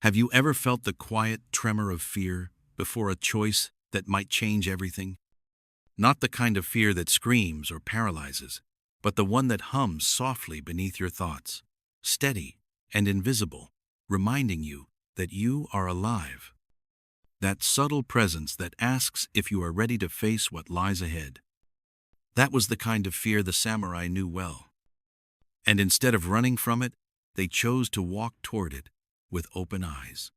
Have you ever felt the quiet tremor of fear before a choice that might change everything? Not the kind of fear that screams or paralyzes, but the one that hums softly beneath your thoughts, steady and invisible, reminding you that you are alive. That subtle presence that asks if you are ready to face what lies ahead. That was the kind of fear the samurai knew well. And instead of running from it, they chose to walk toward it with open eyes.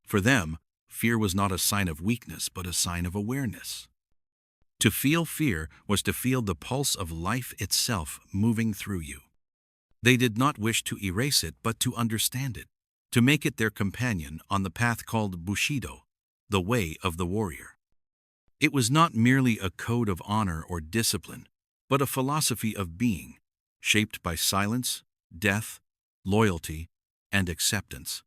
For them, fear was not a sign of weakness, but a sign of awareness. To feel fear was to feel the pulse of life itself moving through you. They did not wish to erase it, but to understand it, to make it their companion on the path called Bushido, the way of the warrior. It was not merely a code of honor or discipline, but a philosophy of being, shaped by silence, death, loyalty, and acceptance.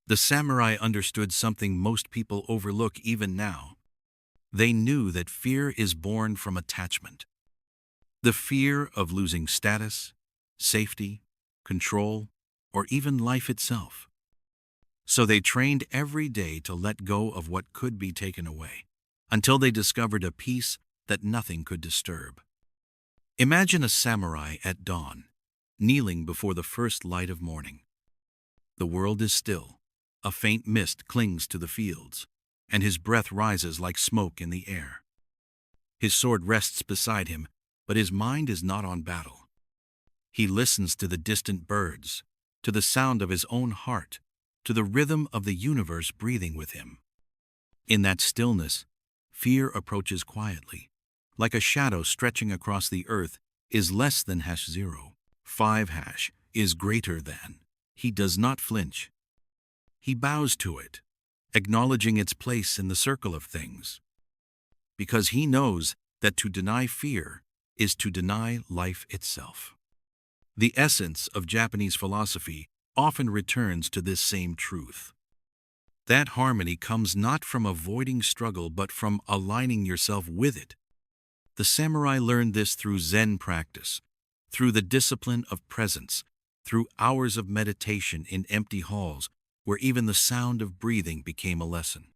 The samurai understood something most people overlook even now. They knew that fear is born from attachment. The fear of losing status, safety, control, or even life itself. So they trained every day to let go of what could be taken away, until they discovered a peace that nothing could disturb. Imagine a samurai at dawn, kneeling before the first light of morning. The world is still, a faint mist clings to the fields, and his breath rises like smoke in the air. His sword rests beside him, but his mind is not on battle. He listens to the distant birds, to the sound of his own heart, to the rhythm of the universe breathing with him. In that stillness, fear approaches quietly, like a shadow stretching across the earth is less than #0. 5 is greater than. He does not flinch. He bows to it, acknowledging its place in the circle of things. Because he knows that to deny fear is to deny life itself. The essence of Japanese philosophy often returns to this same truth. That harmony comes not from avoiding struggle but from aligning yourself with it. The samurai learned this through Zen practice, through the discipline of presence, through hours of meditation in empty halls where even the sound of breathing became a lesson.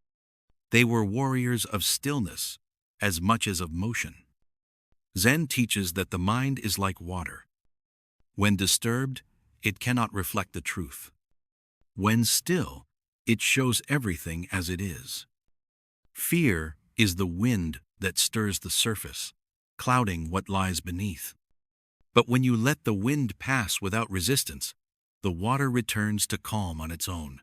They were warriors of stillness as much as of motion. Zen teaches that the mind is like water. When disturbed, it cannot reflect the truth. When still, it shows everything as it is. Fear is the wind that stirs the surface, clouding what lies beneath. But when you let the wind pass without resistance, the water returns to calm on its own.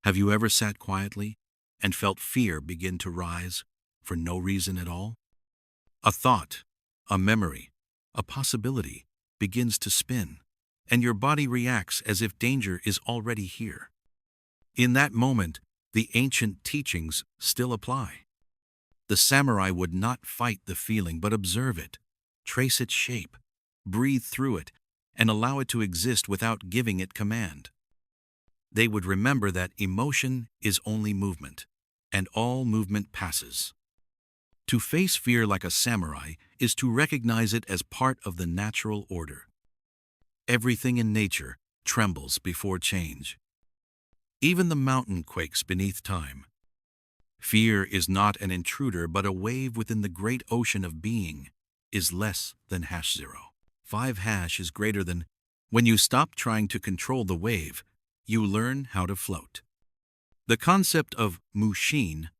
Have you ever sat quietly and felt fear begin to rise for no reason at all? A thought, a memory, a possibility begins to spin, and your body reacts as if danger is already here. In that moment, the ancient teachings still apply. The samurai would not fight the feeling but observe it, trace its shape, breathe through it, and allow it to exist without giving it command. They would remember that emotion is only movement, and all movement passes. To face fear like a samurai is to recognize it as part of the natural order. Everything in nature trembles before change. Even the mountain quakes beneath time. Fear is not an intruder, but a wave within the great ocean of being is less than #0. 5 is greater than. When you stop trying to control the wave, you learn how to float. The concept of mushin,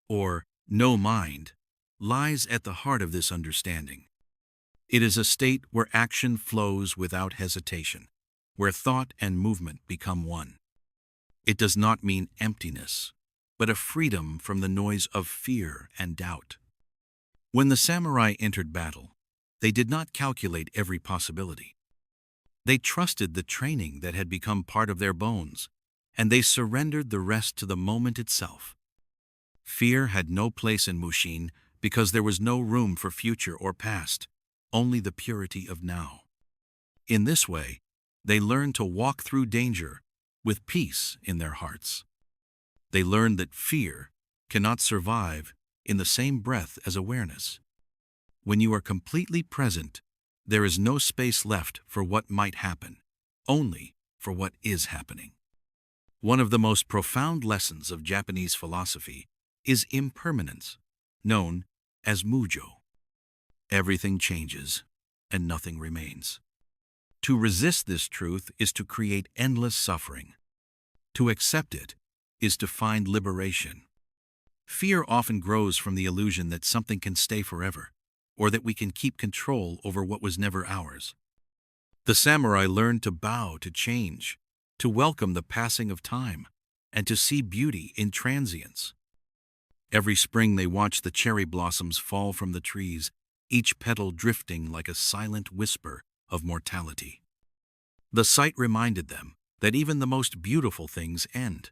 or no mind, lies at the heart of this understanding. It is a state where action flows without hesitation, where thought and movement become one. It does not mean emptiness, but a freedom from the noise of fear and doubt. When the samurai entered battle, they did not calculate every possibility. They trusted the training that had become part of their bones, and they surrendered the rest to the moment itself. Fear had no place in Mushin because there was no room for future or past, only the purity of now. In this way, they learned to walk through danger with peace in their hearts. They learned that fear cannot survive in the same breath as awareness. When you are completely present, there is no space left for what might happen, only for what is happening. One of the most profound lessons of Japanese philosophy is impermanence, known as mujo. Everything changes, and nothing remains. To resist this truth is to create endless suffering. To accept it is to find liberation. Fear often grows from the illusion that something can stay forever, or that we can keep control over what was never ours. The samurai learned to bow to change, to welcome the passing of time, and to see beauty in transience. Every spring they watched the cherry blossoms fall from the trees, each petal drifting like a silent whisper of mortality. The sight reminded them that even the most beautiful things end,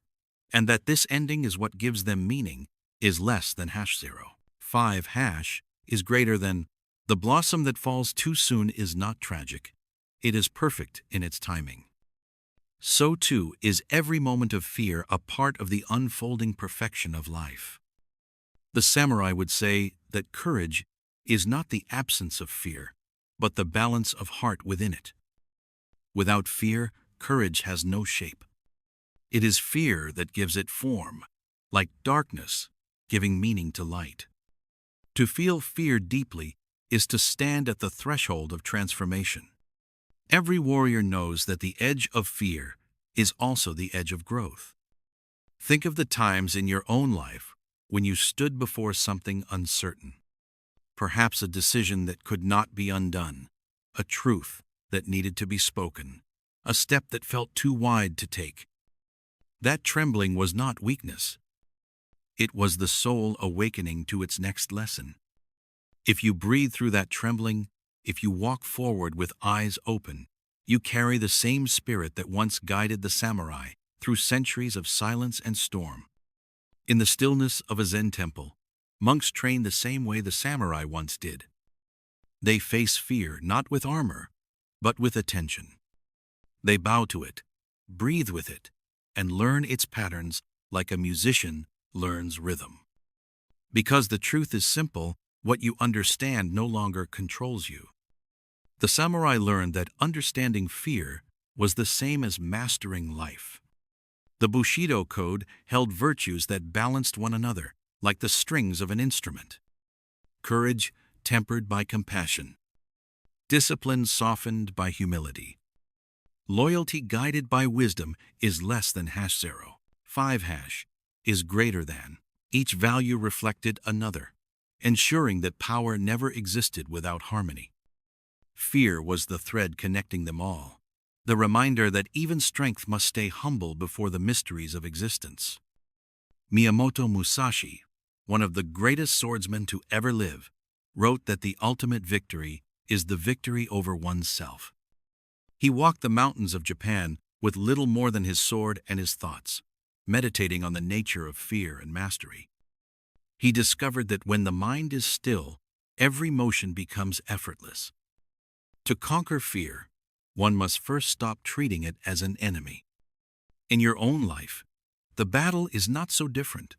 and that this ending is what gives them meaning is less than #0. 5# is greater than. The blossom that falls too soon is not tragic. It is perfect in its timing. So too is every moment of fear a part of the unfolding perfection of life. The samurai would say that courage is not the absence of fear, but the balance of heart within it. Without fear, courage has no shape. It is fear that gives it form, like darkness giving meaning to light. To feel fear deeply is to stand at the threshold of transformation. Every warrior knows that the edge of fear is also the edge of growth. Think of the times in your own life when you stood before something uncertain. Perhaps a decision that could not be undone, a truth that needed to be spoken, a step that felt too wide to take. That trembling was not weakness. It was the soul awakening to its next lesson. If you breathe through that trembling, if you walk forward with eyes open, you carry the same spirit that once guided the samurai through centuries of silence and storm. In the stillness of a Zen temple, monks train the same way the samurai once did. They face fear not with armor, but with attention. They bow to it, breathe with it, and learn its patterns like a musician learns rhythm. Because the truth is simple, what you understand no longer controls you. The samurai learned that understanding fear was the same as mastering life. The Bushido code held virtues that balanced one another, like the strings of an instrument. Courage tempered by compassion. Discipline softened by humility. Loyalty guided by wisdom is less than #0. 5# is greater than. Each value reflected another, ensuring that power never existed without harmony. Fear was the thread connecting them all, the reminder that even strength must stay humble before the mysteries of existence. Miyamoto Musashi, one of the greatest swordsmen to ever live, wrote that the ultimate victory is the victory over oneself. He walked the mountains of Japan with little more than his sword and his thoughts, meditating on the nature of fear and mastery. He discovered that when the mind is still, every motion becomes effortless. To conquer fear, one must first stop treating it as an enemy. In your own life, the battle is not so different.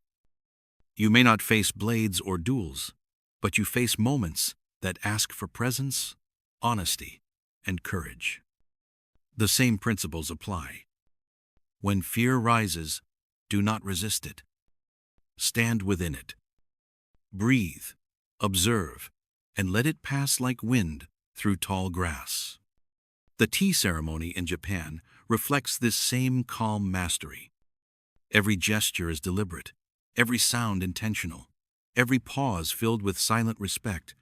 You may not face blades or duels, but you face moments that ask for presence, honesty, and courage. The same principles apply. When fear rises, do not resist it. Stand within it. Breathe, observe, and let it pass like wind through tall grass. The tea ceremony in Japan reflects this same calm mastery. Every gesture is deliberate, every sound intentional, every pause filled with silent respect.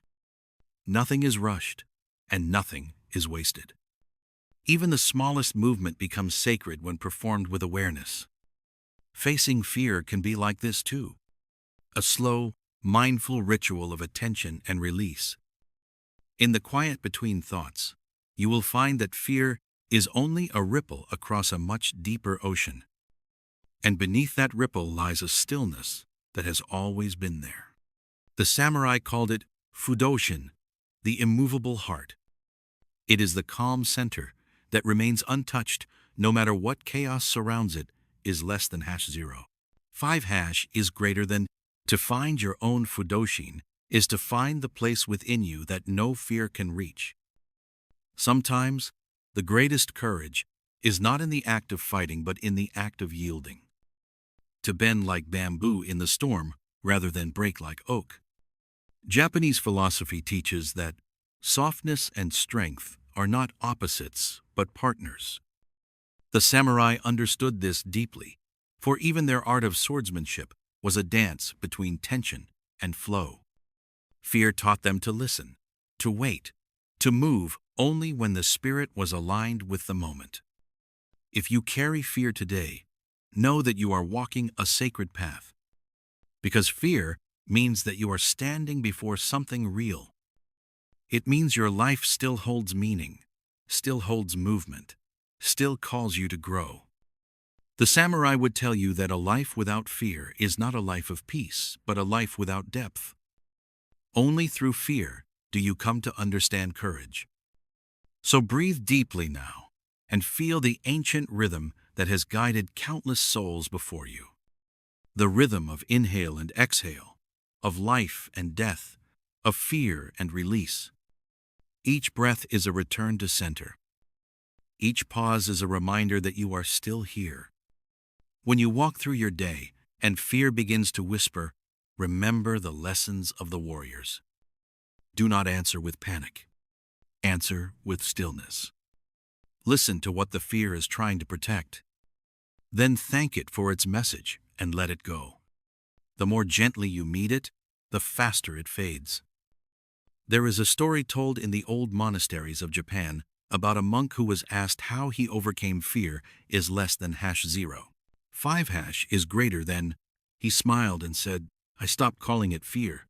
Nothing is rushed, and nothing is wasted. Even the smallest movement becomes sacred when performed with awareness. Facing fear can be like this too. A slow, mindful ritual of attention and release. In the quiet between thoughts, you will find that fear is only a ripple across a much deeper ocean. And beneath that ripple lies a stillness that has always been there. The samurai called it Fudoshin, the immovable heart. It is the calm center that remains untouched no matter what chaos surrounds it is less than #0. 5# is greater than. To find your own Fudoshin is to find the place within you that no fear can reach. Sometimes, the greatest courage is not in the act of fighting but in the act of yielding. To bend like bamboo in the storm rather than break like oak. Japanese philosophy teaches that softness and strength are not opposites but partners. The samurai understood this deeply, for even their art of swordsmanship was a dance between tension and flow. Fear taught them to listen, to wait, to move only when the spirit was aligned with the moment. If you carry fear today, know that you are walking a sacred path. Because fear means that you are standing before something real. It means your life still holds meaning, still holds movement, still calls you to grow. The samurai would tell you that a life without fear is not a life of peace, but a life without depth. Only through fear do you come to understand courage. So breathe deeply now and feel the ancient rhythm that has guided countless souls before you. The rhythm of inhale and exhale, of life and death, of fear and release. Each breath is a return to center. Each pause is a reminder that you are still here. When you walk through your day and fear begins to whisper, remember the lessons of the warriors. Do not answer with panic. Answer with stillness. Listen to what the fear is trying to protect. Then thank it for its message and let it go. The more gently you meet it, the faster it fades. There is a story told in the old monasteries of Japan about a monk who was asked how he overcame fear is less than #0. 5 is greater than. He smiled and said, I stopped calling it fear.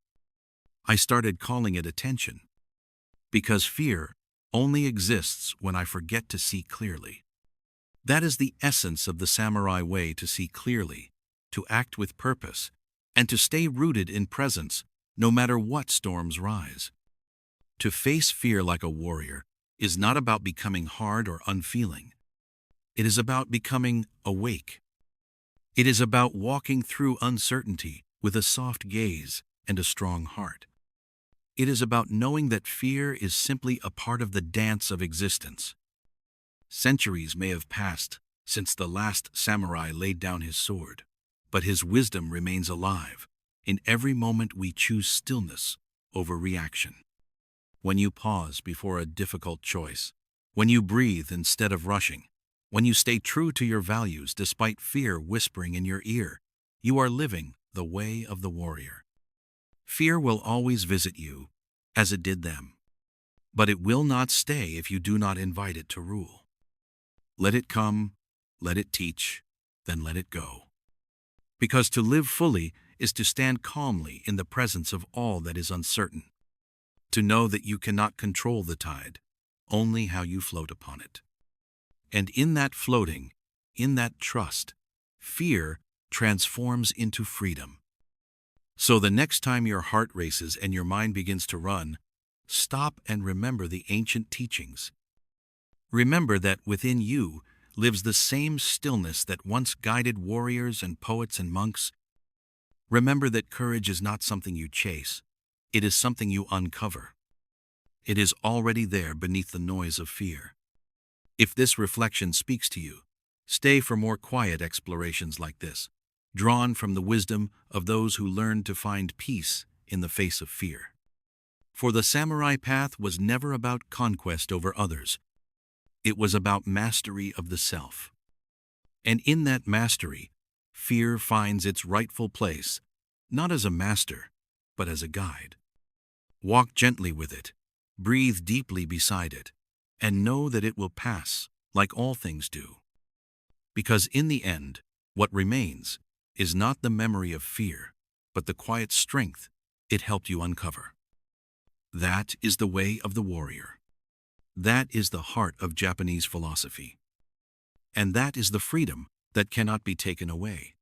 I started calling it attention. Because fear only exists when I forget to see clearly. That is the essence of the samurai way: to see clearly, to act with purpose, and to stay rooted in presence no matter what storms rise. To face fear like a warrior is not about becoming hard or unfeeling. It is about becoming awake. It is about walking through uncertainty with a soft gaze and a strong heart. It is about knowing that fear is simply a part of the dance of existence. Centuries may have passed since the last samurai laid down his sword, but his wisdom remains alive in every moment we choose stillness over reaction. When you pause before a difficult choice, when you breathe instead of rushing, when you stay true to your values despite fear whispering in your ear, you are living the way of the warrior. Fear will always visit you, as it did them. But it will not stay if you do not invite it to rule. Let it come, let it teach, then let it go. Because to live fully is to stand calmly in the presence of all that is uncertain. To know that you cannot control the tide, only how you float upon it. And in that floating, in that trust, fear transforms into freedom. So the next time your heart races and your mind begins to run, stop and remember the ancient teachings. Remember that within you lives the same stillness that once guided warriors and poets and monks. Remember that courage is not something you chase. It is something you uncover. It is already there beneath the noise of fear. If this reflection speaks to you, stay for more quiet explorations like this, drawn from the wisdom of those who learned to find peace in the face of fear. For the samurai path was never about conquest over others. It was about mastery of the self. And in that mastery, fear finds its rightful place, not as a master, but as a guide. Walk gently with it, breathe deeply beside it, and know that it will pass like all things do. Because in the end, what remains is not the memory of fear, but the quiet strength it helped you uncover. That is the way of the warrior. That is the heart of Japanese philosophy. And that is the freedom that cannot be taken away.